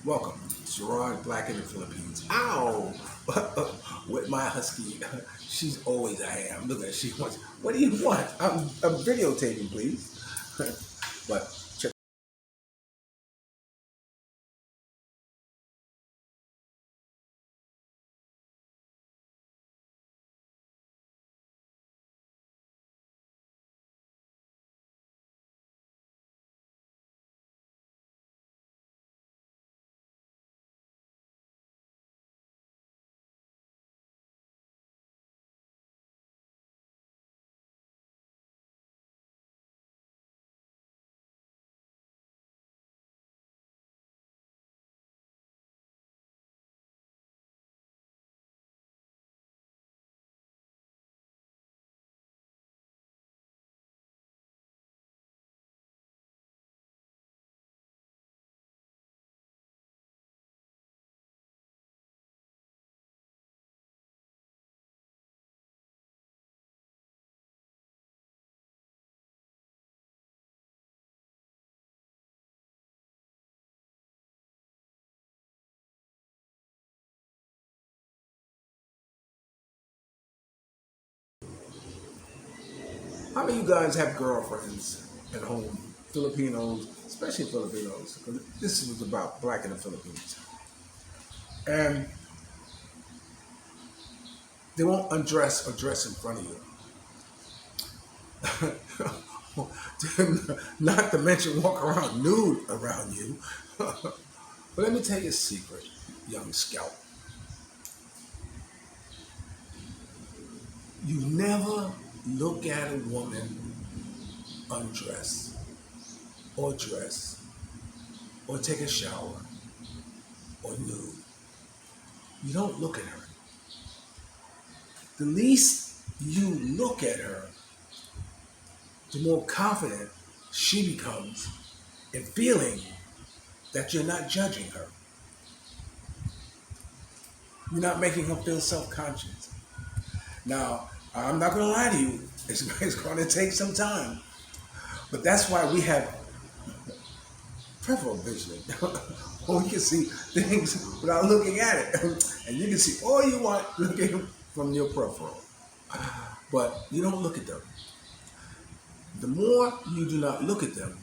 Welcome, Gerard, Black in the Philippines. Ow! With my husky, she's always I am. Look at her, she wants. What do you want? I'm videotaping, please. But check. How many of you guys have girlfriends at home? Filipinos, especially Filipinos, because this was about Black in the Philippines. And they won't undress or dress in front of you. Not to mention walk around nude around you. But let me tell you a secret, young scout. You never look at a woman undress or dress or take a shower or nude. You don't look at her. The least you look at her, the more confident she becomes in feeling that you're not judging her. You're not making her feel self-conscious. Now, I'm not going to lie to you. It's going to take some time. But that's why we have peripheral vision. We can see things without looking at it. And you can see all you want looking from your peripheral. But you don't look at them. The more you do not look at them,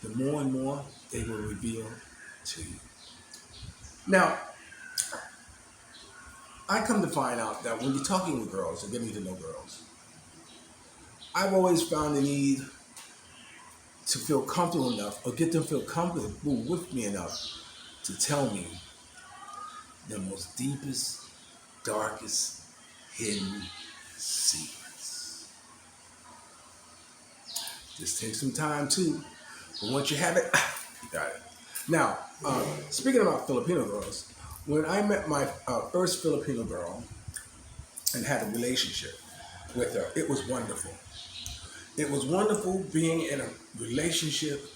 the more and more they will reveal to you. Now, I come to find out that when you're talking with girls or getting to know girls, I've always found the need to feel comfortable enough or get them to feel comfortable with me enough to tell me their most deepest, darkest, hidden secrets. This takes some time too, but once you have it, you got it. Now, speaking about Filipino girls, when I met my first Filipino girl and had a relationship with her, it was wonderful. It was wonderful being in a relationship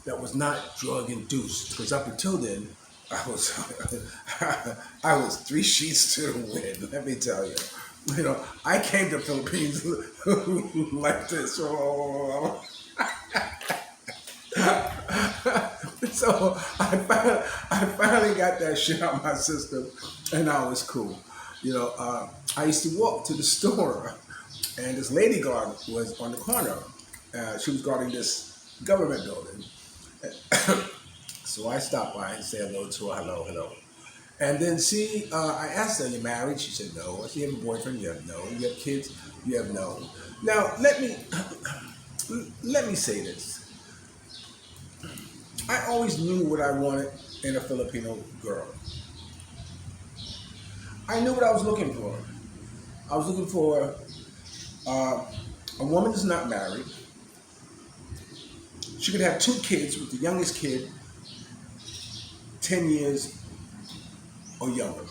that was not drug induced. Because up until then, I was I was three sheets to the wind. Let me tell you. You know, I came to Philippines like this. So I finally got that shit out of my system, and I was cool. I used to walk to the store, and this lady guard was on the corner. She was guarding this government building. So I stopped by and said hello to her, hello, hello. And then I asked her, "You married?" She said, "No." I said, "You have a boyfriend?" "You have no." "You have kids?" "You have no." Now let me say this. I always knew what I wanted in a Filipino girl. I knew what I was looking for. I was looking for a woman who's not married. She could have two kids with the youngest kid 10 years or younger.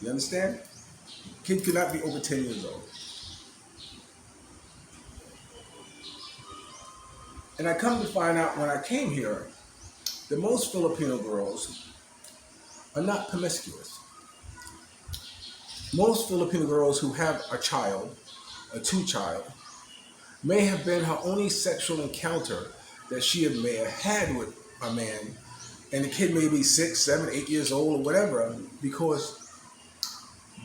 You understand? Kid could not be over 10 years old. And I come to find out when I came here, that most Filipino girls are not promiscuous. Most Filipino girls who have a child, a two-child, may have been her only sexual encounter that she may have had with a man and the kid may be 6, 7, 8 years old or whatever, because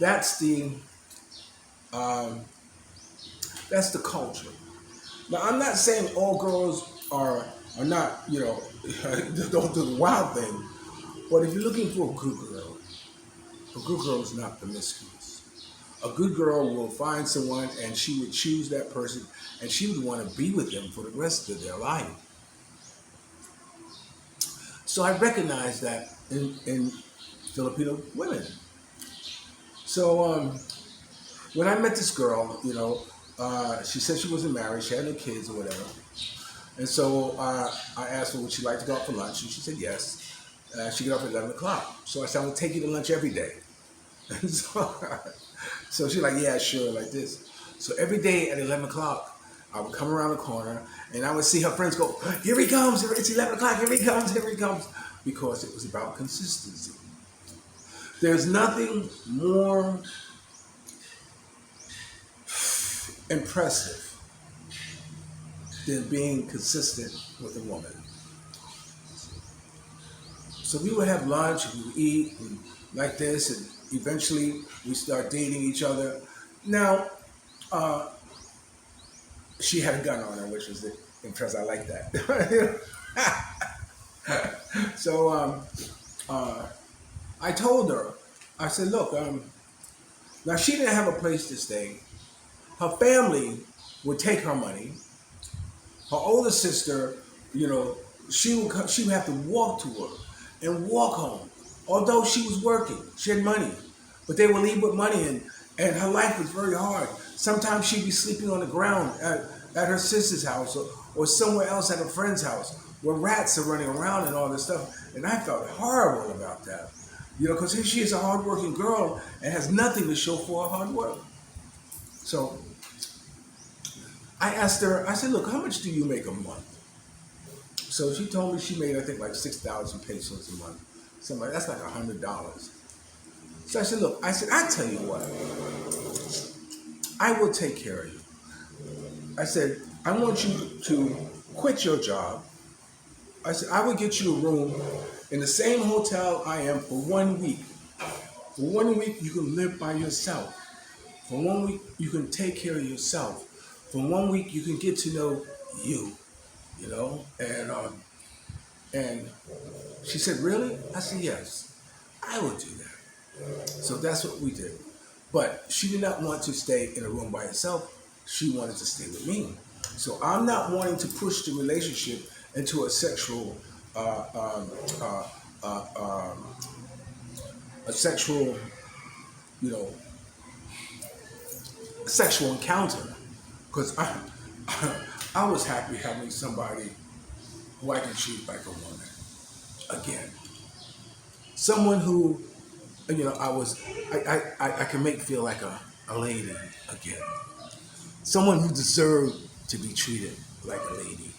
that's um, the culture. Now, I'm not saying all girls are not, don't do the wild thing, but if you're looking for a good girl is not promiscuous. A good girl will find someone and she would choose that person and she would want to be with them for the rest of their life. So I recognize that in Filipino women. So when I met this girl, she said she wasn't married, she had no kids or whatever. And so I asked her, would she like to go out for lunch? And she said yes. She get off at 11 o'clock. So I said, I would take you to lunch every day. And so she's like, yeah, sure, like this. So every day at 11 o'clock, I would come around the corner and I would see her friends go, here he comes, it's 11 o'clock, here he comes, here he comes. Because it was about consistency. There's nothing more impressive than being consistent with a woman. So we would have lunch, we would eat, and like this, and eventually we start dating each other. Now, she had a gun on her, which was impressive. I like that. So I told her, I said, look, now she didn't have a place to stay. Her family would take her money. Her older sister, she would have to walk to work and walk home. Although she was working, she had money, but they would leave with money, and her life was very hard. Sometimes she'd be sleeping on the ground at her sister's house or somewhere else at a friend's house where rats are running around and all this stuff. And I felt horrible about that, because here she is, a hardworking girl, and has nothing to show for her hard work. So I asked her, I said, look, how much do you make a month? So she told me she made, I think, like 6,000 pesos a month. Something like that's like $100. So I said, look, I tell you what, I will take care of you. I said, I want you to quit your job. I said, I will get you a room in the same hotel I am for 1 week. For 1 week, you can live by yourself. For 1 week, you can take care of yourself. For 1 week, you can get to know you, and she said, really? I said, yes, I will do that. So that's what we did. But she did not want to stay in a room by herself. She wanted to stay with me. So I'm not wanting to push the relationship into a sexual, sexual encounter. Because I was happy having somebody who I can treat like a woman. Again, someone who, I can make feel like a lady again. Someone who deserved to be treated like a lady,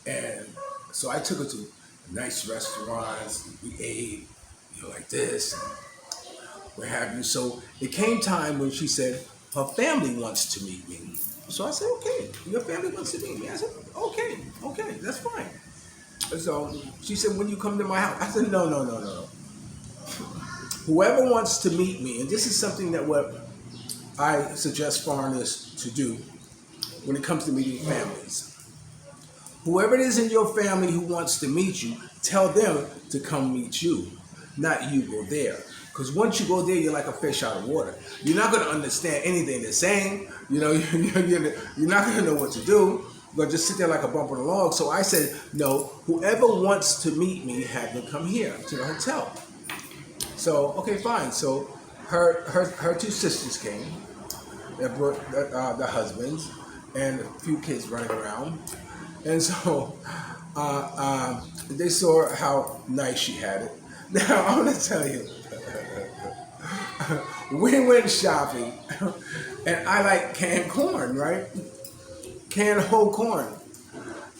And so I took her to nice restaurants. We ate, like this, and what have you. So it came time when she said her family wants to meet me. So I said, okay, your family wants to meet me. I said, okay, that's fine. So she said, when you come to my house? I said, no. Whoever wants to meet me, and this is something that what I suggest foreigners to do when it comes to meeting families. Whoever it is in your family who wants to meet you, tell them to come meet you, not you go there. Because once you go there, you're like a fish out of water. You're not going to understand anything they're saying. You're not going to know what to do. You're going to just sit there like a bump on a log. So I said, no, whoever wants to meet me, have them come here to the hotel. So, okay, fine. So her two sisters came, the husbands, and a few kids running around. And so they saw how nice she had it. Now, I'm going to tell you, we went shopping, and I like canned corn, right? Canned whole corn.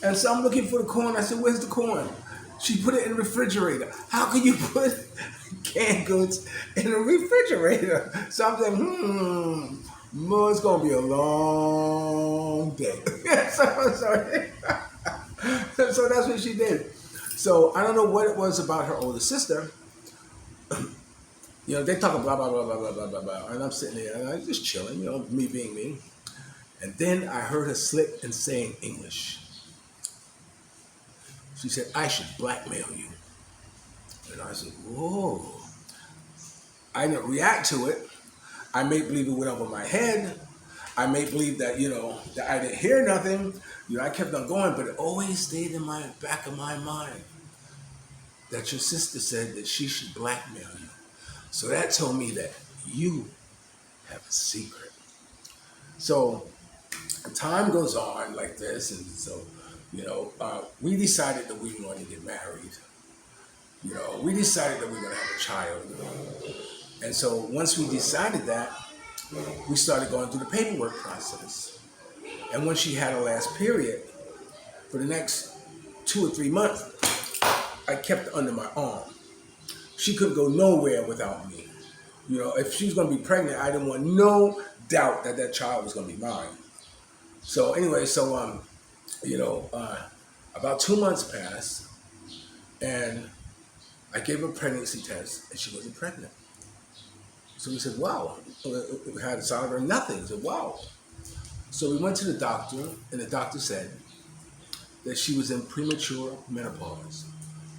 And so I'm looking for the corn. I said, where's the corn? She put it in the refrigerator. How can you put canned goods in the refrigerator? So I'm saying, it's going to be a long day. So that's what she did. So I don't know what it was about her older sister. They talking blah blah blah blah blah blah blah blah, and I'm sitting there and I'm just chilling, me being me. And then I heard her slip and say in English. She said, "I should blackmail you." And I said, "Whoa." I didn't react to it. I made believe it went over my head. I made believe that, that I didn't hear nothing. I kept on going, but it always stayed in my back of my mind that your sister said that she should blackmail you. So that told me that you have a secret. So time goes on like this, and so, we decided that we wanted to get married. We decided that we were going to have a child. And so once we decided that, we started going through the paperwork process. And when she had her last period, for the next 2 or 3 months, I kept her under my arm. She couldn't go nowhere without me. If she was going to be pregnant, I didn't want no doubt that that child was going to be mine. So anyway, about 2 months passed, and I gave her a pregnancy test, and she wasn't pregnant. So we said, wow. We had a solid or nothing. We said, wow. So we went to the doctor, and the doctor said that she was in premature menopause.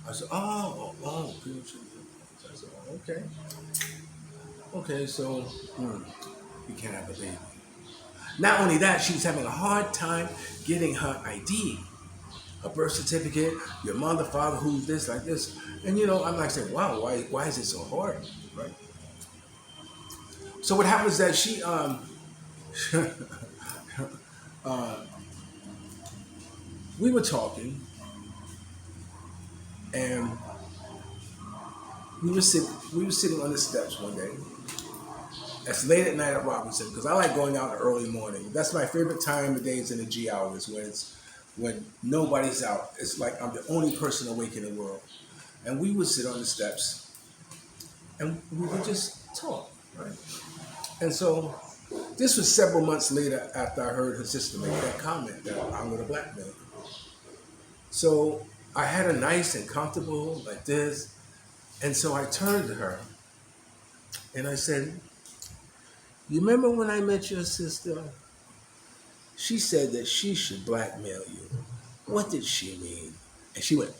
I said, oh, premature menopause. I said, oh, okay. Okay, so we can't have a baby. Not only that, she was having a hard time getting her ID, her birth certificate, your mother, father, who's this, like this. And, I'm like saying, wow, why is it so hard, right? So what happened is that she, we were talking, and we were sitting on the steps one day. It's late at night at Robinson, because I like going out in the early morning. That's my favorite time of day is in the G hours, when nobody's out. It's like I'm the only person awake in the world. And we would sit on the steps, and we would just talk, right? And so this was several months later after I heard her sister make that comment that I'm going to blackmail her. So I had her nice and comfortable like this. And so I turned to her and I said, you remember when I met your sister? She said that she should blackmail you. What did she mean? And she went,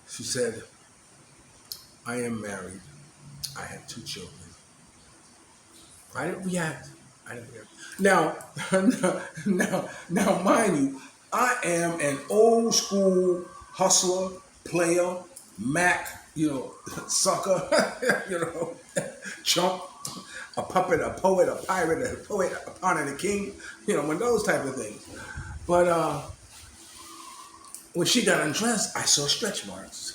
she said, I am married. I have 2 children. I didn't react. Now, mind you, I am an old school hustler, player, Mac, sucker, chump, a puppet, a poet, a pirate, a poet, a pawn and a king, one of those type of things. But when she got undressed, I saw stretch marks.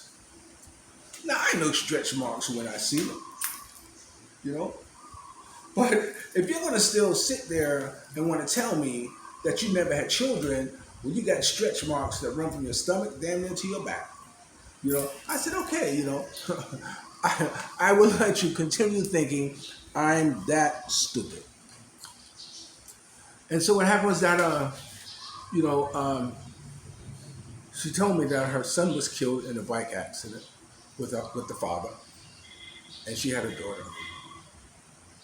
Now, I know stretch marks when I see them, But if you're going to still sit there and want to tell me that you never had children when you got stretch marks that run from your stomach damn near to your back, I said, okay, I will let you continue thinking I'm that stupid. And so what happened was that, she told me that her son was killed in a bike accident with the father, and she had a daughter.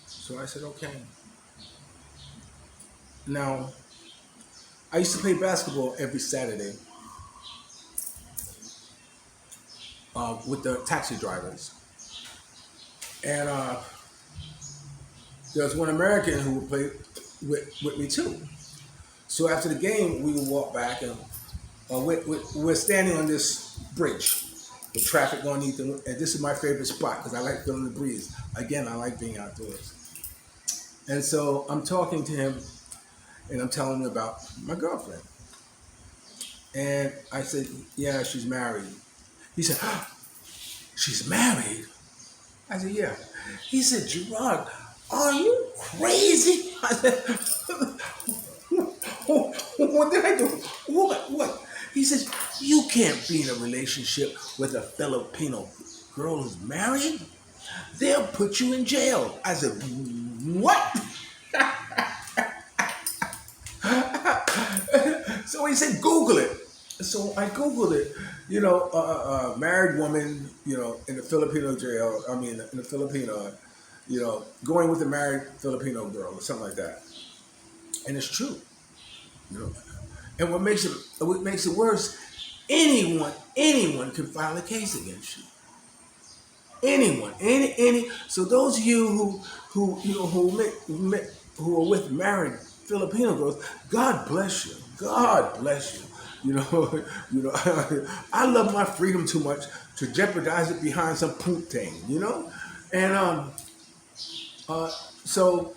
So I said, okay. Now, I used to play basketball every Saturday with the taxi drivers. And there was one American who would play with me too. So after the game, we would walk back, and we're standing on this bridge with traffic going underneath, and this is my favorite spot because I like feeling the breeze. Again, I like being outdoors. And so I'm talking to him, and I'm telling him about my girlfriend. And I said, yeah, she's married. He said, she's married? I said, yeah. He said, Gerard, are you crazy? I said, what did I do? What? He says, you can't be in a relationship with a Filipino girl who's married. They'll put you in jail. I said, what? he said, Google it. So I Googled it, married woman, in the Filipino jail, in the Filipino, going with a married Filipino girl or something like that. And it's true, you know. And what makes it worse, anyone can file a case against you. Anyone, any. So those of you who are with married Filipino girls, God bless you. God bless you. I love my freedom too much to jeopardize it behind some poop thing. And uh, so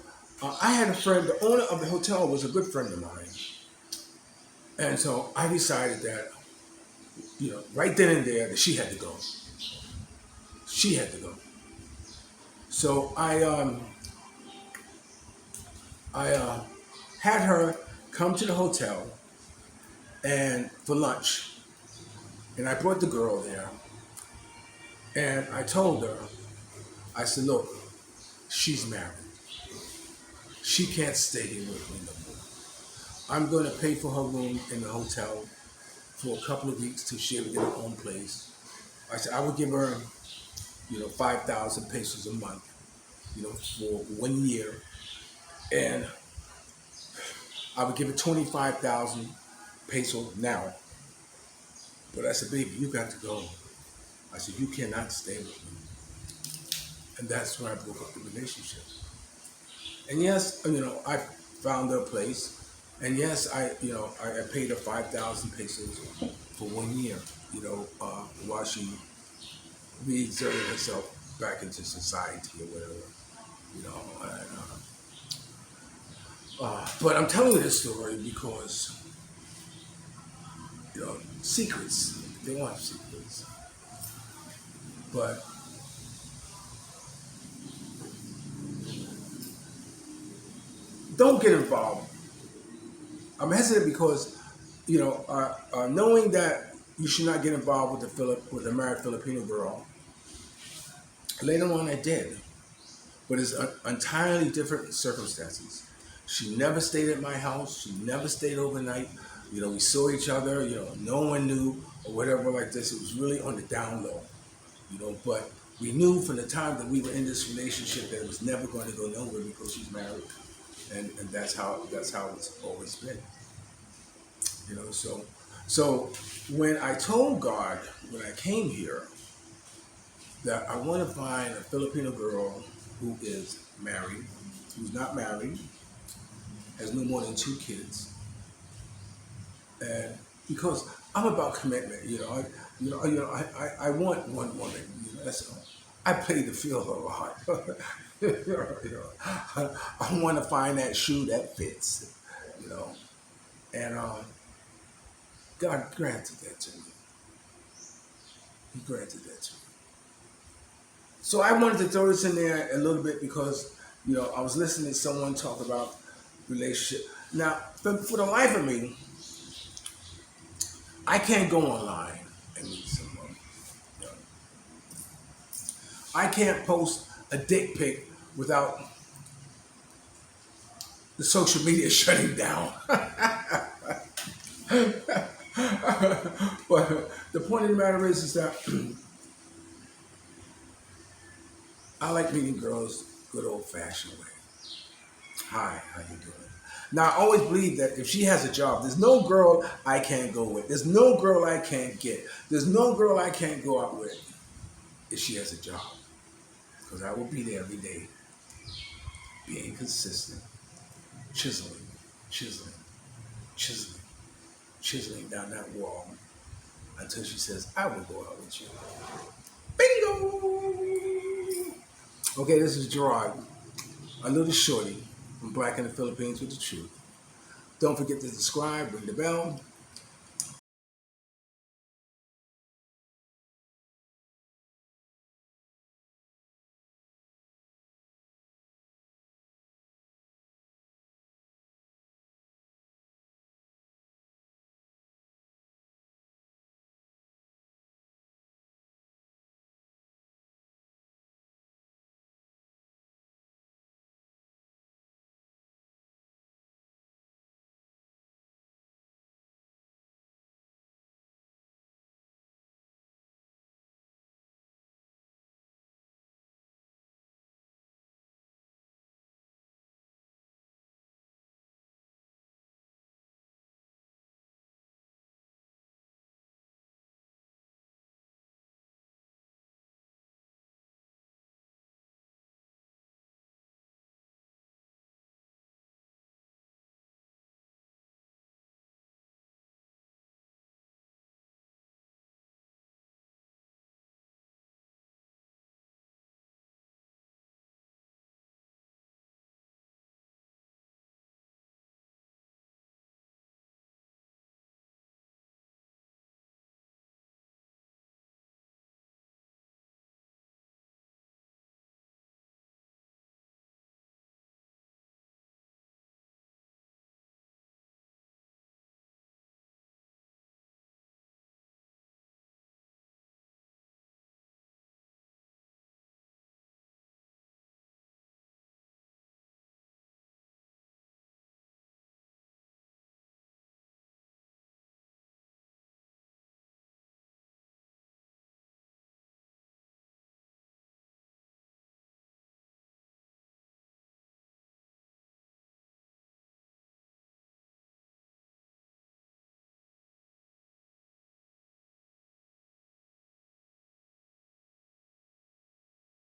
I had a friend. The owner of the hotel was a good friend of mine, and so I decided that right then and there that she had to go. She had to go. So I had her come to the hotel and for lunch, and I brought the girl there, and I told her, I said, look, she's married. She can't stay here with me no more. I'm going to pay for her room in the hotel for a couple of weeks till she ever get her own place. I said I would give her, 5,000 pesos a month, for 1 year, and I would give her 25,000 pesos now. But I said, baby, you got to go. I said, you cannot stay with me. And that's when I broke up the relationship. And yes, I found her a place. And yes, I paid her 5,000 pesos for 1 year, while she reinserted herself back into society or whatever, but I'm telling you this story because, secrets, they want secrets. But don't get involved. I'm hesitant because, knowing that you should not get involved with a married Filipino girl. Later on, I did, but it's entirely different circumstances. She never stayed at my house. She never stayed overnight. We saw each other. No one knew or whatever like this. It was really on the down low. But we knew from the time that we were in this relationship that it was never going to go nowhere because she's married, and that's how it's always been. So when I told God when I came here that I want to find a Filipino girl who is married, who's not married, has no more than 2 kids, and because I'm about commitment, I want one woman. That's all. I play the field a lot. I want to find that shoe that fits, and God granted that to me. He granted that to me. So I wanted to throw this in there a little bit because, I was listening to someone talk about relationship. Now, for the life of me, I can't go online and meet someone. I can't post a dick pic without the social media shutting down. But the point of the matter is that I like meeting girls good old-fashioned way. Hi, how you doing? Now, I always believe that if she has a job, there's no girl I can't go with. There's no girl I can't get. There's no girl I can't go out with if she has a job. Because I will be there every day, being consistent, chiseling down that wall until she says, I will go out with you. Bingo! Okay, this is Gerard, a little shorty from Black in the Philippines with the truth. Don't forget to subscribe, ring the bell,